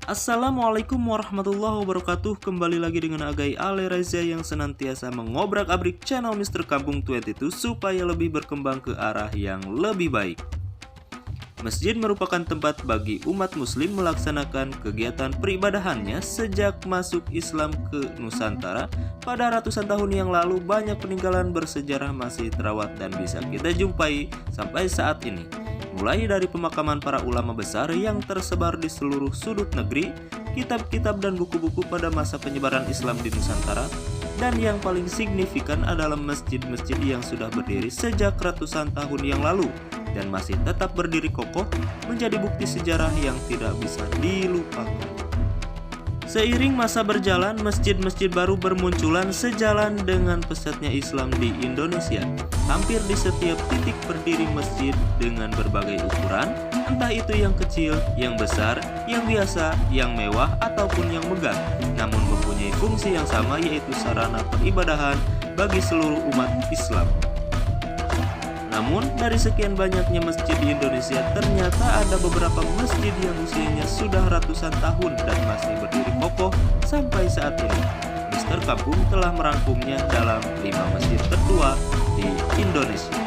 Assalamualaikum warahmatullahi wabarakatuh. Kembali lagi dengan Agai Ale Reza yang senantiasa mengobrak-abrik channel Mr. Kampung 22 supaya lebih berkembang ke arah yang lebih baik. Masjid merupakan tempat bagi umat muslim melaksanakan kegiatan peribadahannya sejak masuk Islam ke Nusantara. Pada ratusan tahun yang lalu, banyak peninggalan bersejarah masih terawat dan bisa kita jumpai sampai saat ini. Mulai dari pemakaman para ulama besar yang tersebar di seluruh sudut negeri, kitab-kitab dan buku-buku pada masa penyebaran Islam di Nusantara, dan yang paling signifikan adalah masjid-masjid yang sudah berdiri sejak ratusan tahun yang lalu dan masih tetap berdiri kokoh, menjadi bukti sejarah yang tidak bisa dilupakan. Seiring masa berjalan, masjid-masjid baru bermunculan sejalan dengan pesatnya Islam di Indonesia. Hampir di setiap titik berdiri masjid dengan berbagai ukuran, entah itu yang kecil, yang besar, yang biasa, yang mewah, ataupun yang megah, namun mempunyai fungsi yang sama, yaitu sarana peribadahan bagi seluruh umat Islam. Namun, dari sekian banyaknya masjid di Indonesia, ternyata ada beberapa masjid yang usianya sudah ratusan tahun dan masih berdiri kokoh sampai saat ini. Mr. Kampung telah merangkumnya dalam 5 masjid tertua di Indonesia.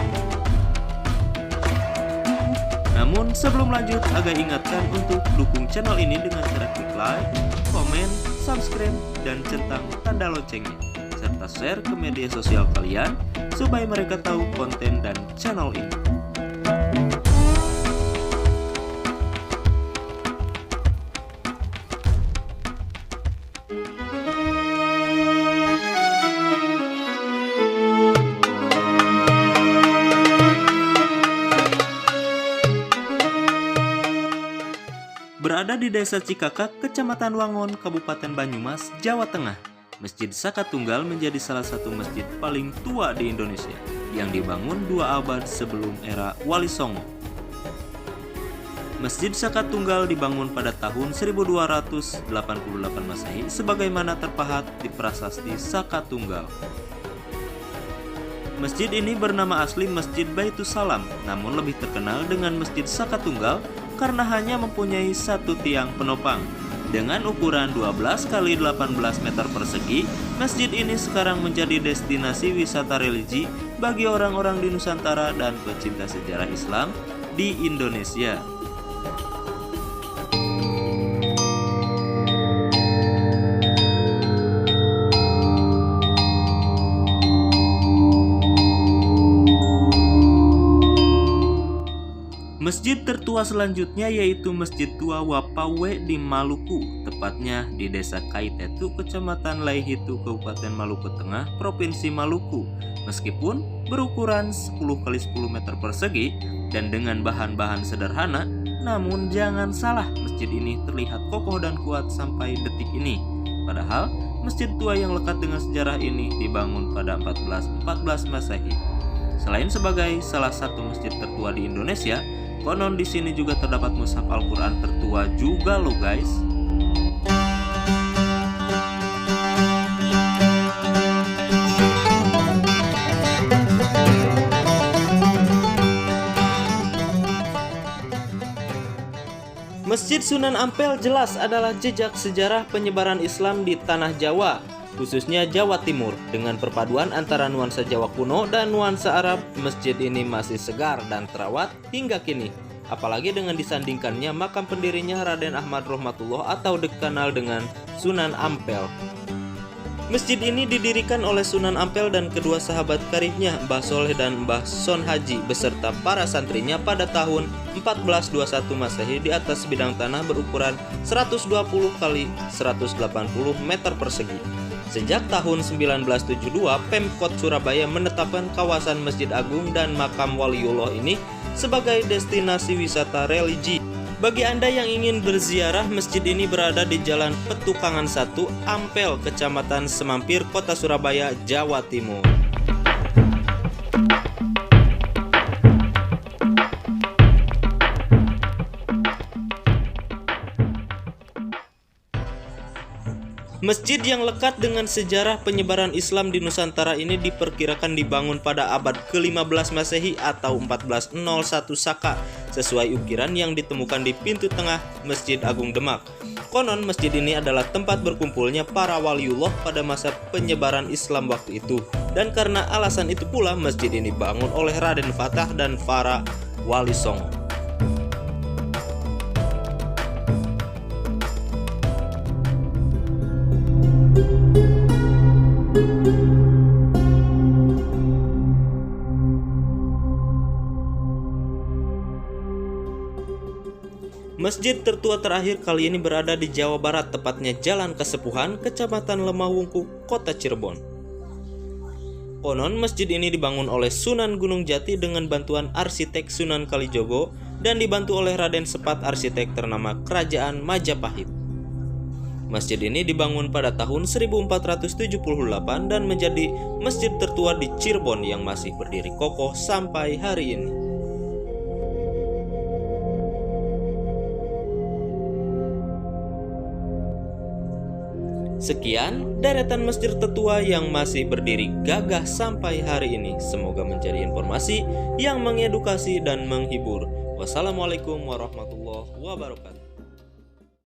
Namun, sebelum lanjut, Agai ingatkan untuk dukung channel ini dengan cara klik like, komen, subscribe, dan centang tanda loncengnya, serta share ke media sosial kalian supaya mereka tahu konten dan channel ini. Berada di Desa Cikakak, Kecamatan Wangon, Kabupaten Banyumas, Jawa Tengah, Masjid Saka Tunggal menjadi salah satu masjid paling tua di Indonesia yang dibangun 2 abad sebelum era Wali Songo. Masjid Saka Tunggal dibangun pada tahun 1288 Masehi sebagaimana terpahat di prasasti Saka Tunggal. Masjid ini bernama asli Masjid Baitus Salam, namun lebih terkenal dengan Masjid Saka Tunggal karena hanya mempunyai 1 tiang penopang. Dengan ukuran 12 x 18 meter persegi, masjid ini sekarang menjadi destinasi wisata religi bagi orang-orang di Nusantara dan pecinta sejarah Islam di Indonesia. Masjid tertua selanjutnya yaitu Masjid Tua Wapawe di Maluku, tepatnya di Desa Kaitetu, Kecamatan Laihitu, Kabupaten Maluku Tengah, Provinsi Maluku. Meskipun berukuran 10 x 10 meter persegi dan dengan bahan-bahan sederhana, namun jangan salah, masjid ini terlihat kokoh dan kuat sampai detik ini. Padahal, masjid tua yang lekat dengan sejarah ini dibangun pada 1414 Masehi. Selain sebagai salah satu masjid tertua di Indonesia, konon di sini juga terdapat mushaf Al-Quran tertua juga loh guys. Masjid Sunan Ampel jelas adalah jejak sejarah penyebaran Islam di tanah Jawa, khususnya Jawa Timur. Dengan perpaduan antara nuansa Jawa kuno dan nuansa Arab, masjid ini masih segar dan terawat hingga kini. Apalagi dengan disandingkannya makam pendirinya Raden Ahmad Rahmatullah atau dikenal dengan Sunan Ampel. Masjid ini didirikan oleh Sunan Ampel dan kedua sahabat karibnya, Mbah Soleh dan Mbah Son Haji, beserta para santrinya pada tahun 1421 Masehi di atas bidang tanah berukuran 120 x 180 meter persegi. Sejak tahun 1972, Pemkot Surabaya menetapkan kawasan Masjid Agung dan makam Waliullah ini sebagai destinasi wisata religi. Bagi Anda yang ingin berziarah, masjid ini berada di Jalan Petukangan 1, Ampel, Kecamatan Semampir, Kota Surabaya, Jawa Timur. Masjid yang lekat dengan sejarah penyebaran Islam di Nusantara ini diperkirakan dibangun pada abad ke-15 Masehi atau 1401 Saka, sesuai ukiran yang ditemukan di pintu tengah Masjid Agung Demak. Konon masjid ini adalah tempat berkumpulnya para waliullah pada masa penyebaran Islam waktu itu. Dan karena alasan itu pula masjid ini dibangun oleh Raden Fatah dan para wali songo. Masjid tertua terakhir kali ini berada di Jawa Barat, tepatnya Jalan Kesepuhan, Kecamatan Lemahwungkuk, Kota Cirebon. Konon masjid ini dibangun oleh Sunan Gunung Jati dengan bantuan arsitek Sunan Kalijogo dan dibantu oleh Raden Sepat, arsitek ternama Kerajaan Majapahit. Masjid ini dibangun pada tahun 1478 dan menjadi masjid tertua di Cirebon yang masih berdiri kokoh sampai hari ini. Sekian deretan masjid tertua yang masih berdiri gagah sampai hari ini. Semoga menjadi informasi yang mengedukasi dan menghibur. Wassalamualaikum warahmatullahi wabarakatuh.